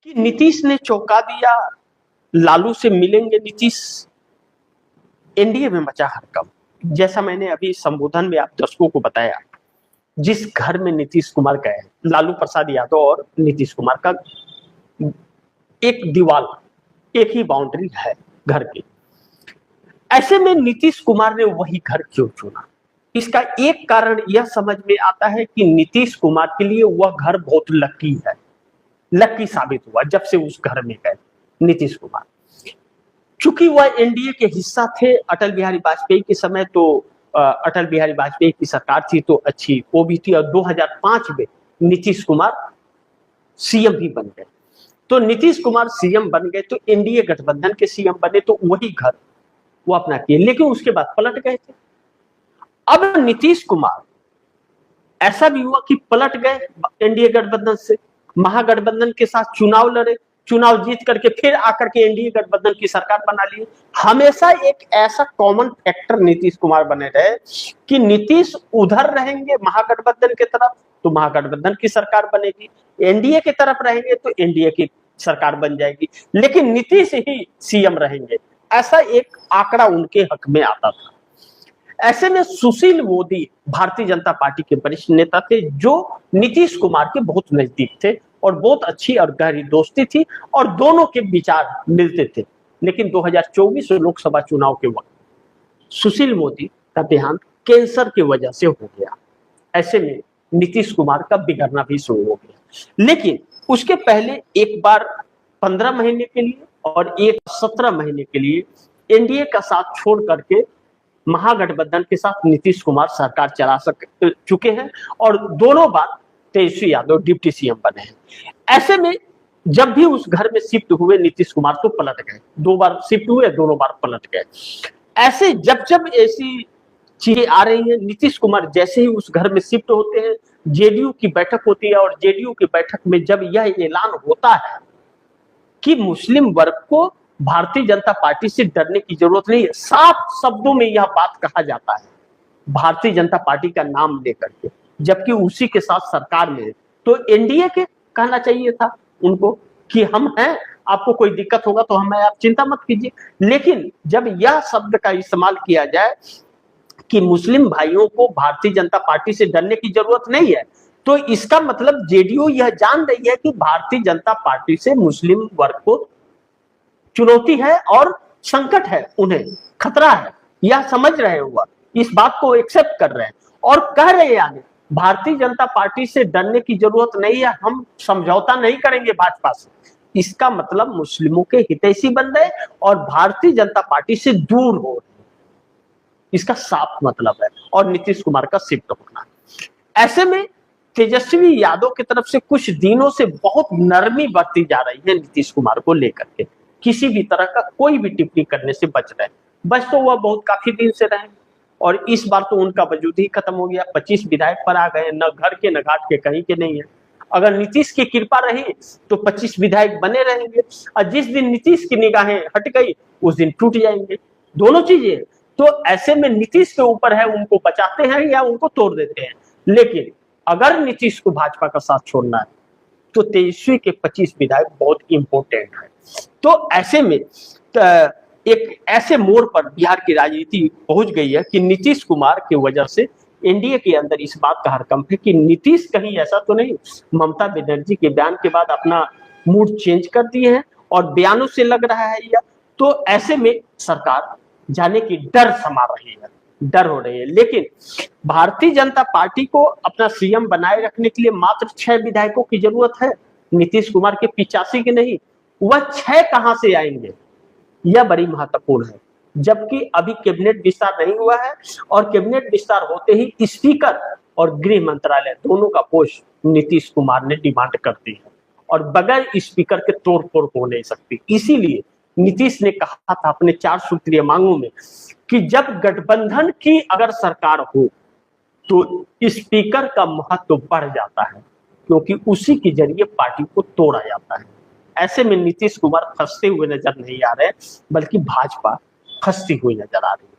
कि नीतीश ने चौंका दिया, लालू से मिलेंगे नीतीश, एनडीए में मचा हड़कंप। जैसा मैंने अभी संबोधन में आप दर्शकों को बताया, जिस घर में नीतीश कुमार गए, लालू प्रसाद यादव और नीतीश कुमार का एक दीवार, एक ही बाउंड्री है घर की। ऐसे में नीतीश कुमार ने वही घर क्यों चुना? इसका एक कारण यह समझ में आता है कि नीतीश कुमार के लिए वह घर बहुत लकी है, लकी साबित हुआ जब से उस घर में गए नीतीश कुमार। चूंकि वह एनडीए के हिस्सा थे अटल बिहारी वाजपेयी के समय, तो अटल बिहारी वाजपेयी की सरकार थी तो अच्छी वो भी थी, और 2005 में नीतीश कुमार सीएम भी बन गए। तो नीतीश कुमार सीएम बन गए तो एनडीए गठबंधन के सीएम बने, तो वही घर वो अपना किए, लेकिन उसके बाद पलट गए थे। अब नीतीश कुमार ऐसा भी हुआ कि पलट गए एनडीए गठबंधन से, महागठबंधन के साथ चुनाव लड़े, चुनाव जीत करके फिर आकर के एनडीए गठबंधन की सरकार बना ली। हमेशा एक ऐसा कॉमन फैक्टर नीतीश कुमार बने रहे कि नीतीश उधर रहेंगे महागठबंधन की तरफ तो महागठबंधन की सरकार बनेगी, एनडीए की तरफ रहेंगे तो एनडीए की सरकार बन जाएगी, लेकिन नीतीश ही सीएम रहेंगे, ऐसा एक आंकड़ा उनके हक में आता था। ऐसे में सुशील मोदी भारतीय जनता पार्टी के वरिष्ठ नेता थे, जो नीतीश कुमार के बहुत नजदीक थे और बहुत अच्छी और गहरी दोस्ती थी और दोनों के विचार मिलते थे। लेकिन 2024 लोकसभा चुनाव के वक्त सुशील मोदी का देहांत कैंसर की वजह से हो गया। ऐसे में नीतीश कुमार का बिगड़ना भी शुरू हो गया। लेकिन उसके पहले एक बार 15 महीने के लिए और एक 17 महीने के लिए एनडीए का साथ छोड़ करके महागठबंधन के साथ नीतीश कुमार सरकार चला चुके हैं और दोनों बार तेजस्वी यादव डिप्टी सीएम बने हैं। ऐसे में जब भी उस घर में शिफ्ट हुए नीतीश कुमार तो पलट गए, 2 बार शिफ्ट हुए, दोनों बार पलट गए। ऐसे जब जब ऐसी चीजें आ रही हैं, नीतीश कुमार जैसे ही उस घर में शिफ्ट होते हैं, जेडीयू की बैठक होती है और जेडीयू की बैठक में जब यह ऐलान होता है कि मुस्लिम वर्ग को भारतीय जनता पार्टी से डरने की जरूरत नहीं है, साफ शब्दों में यह बात कहा जाता है भारतीय जनता पार्टी का नाम लेकर के, जबकि उसी के साथ सरकार में, तो एनडीए के कहना चाहिए था उनको कि हम हैं, आपको कोई दिक्कत होगा तो हमें आप चिंता मत कीजिए। लेकिन जब यह शब्द का इस्तेमाल किया जाए कि मुस्लिम भाइयों को भारतीय जनता पार्टी से डरने की जरूरत नहीं है, तो इसका मतलब जेडीयू यह जान रही है कि भारतीय जनता पार्टी से मुस्लिम वर्ग को चुनौती है और संकट है, उन्हें खतरा है, यह समझ रहे हुआ इस बात को एक्सेप्ट कर रहे हैं और कह रहे हैं आगे भारतीय जनता पार्टी से डरने की जरूरत नहीं है, हम समझौता नहीं करेंगे भाजपा से। इसका मतलब मुस्लिमों के हितैषी बन रहे और भारतीय जनता पार्टी से दूर हो रहे, इसका साफ मतलब है, और नीतीश कुमार का शिफ्ट होना। ऐसे में तेजस्वी यादव की तरफ से कुछ दिनों से बहुत नरमी बरती जा रही है नीतीश कुमार को लेकर के, किसी भी तरह का कोई भी टिप्पणी करने से बच रहे हैं। बच तो वह बहुत काफी दिन से रहे और इस बार तो उनका वजूद ही खत्म हो गया। 25 विधायक पर आ गए, न घर के न घाट के, कहीं के नहीं है। अगर नीतीश की कृपा रही तो 25 विधायक बने रहेंगे और जिस दिन नीतीश की निगाहें हट गई उस दिन टूट जाएंगे दोनों चीजें। तो ऐसे में नीतीश के ऊपर है, उनको बचाते हैं या उनको तोड़ देते हैं। लेकिन अगर नीतीश को भाजपा का साथ छोड़ना है तो तेजस्वी के 25 विधायक बहुत इंपॉर्टेंट है। तो ऐसे में एक ऐसे मोड़ पर बिहार की राजनीति पहुंच गई है कि नीतीश कुमार की वजह से एनडीए के अंदर इस बात का हड़कंप है कि नीतीश कहीं ऐसा तो नहीं ममता बनर्जी के बयान के बाद अपना मूड चेंज कर दिए हैं और बयानों से लग रहा है या तो ऐसे में सरकार जाने की डर समा रही है, डर हो रही है। लेकिन भारतीय जनता पार्टी को अपना सीएम बनाए रखने के लिए मात्र 6 विधायकों की जरूरत है, नीतीश कुमार के 85 की नहीं। वह 6 कहां से आएंगे यह बड़ी महत्वपूर्ण है, जबकि अभी कैबिनेट विस्तार नहीं हुआ है और कैबिनेट विस्तार होते ही स्पीकर और गृह मंत्रालय दोनों का पोस्ट नीतीश कुमार ने डिमांड कर दी है और बगैर स्पीकर के तोड़फोड़ हो नहीं सकती। इसीलिए नीतीश ने कहा था अपने 4 सूत्रीय मांगों में कि जब गठबंधन की अगर सरकार हो तो स्पीकर का महत्व बढ़ जाता है, क्योंकि उसी के जरिए पार्टी को तोड़ा जाता है। ऐसे में नीतीश कुमार फंसते हुए नजर नहीं आ रहे, बल्कि भाजपा फंसती हुई नजर आ रही है।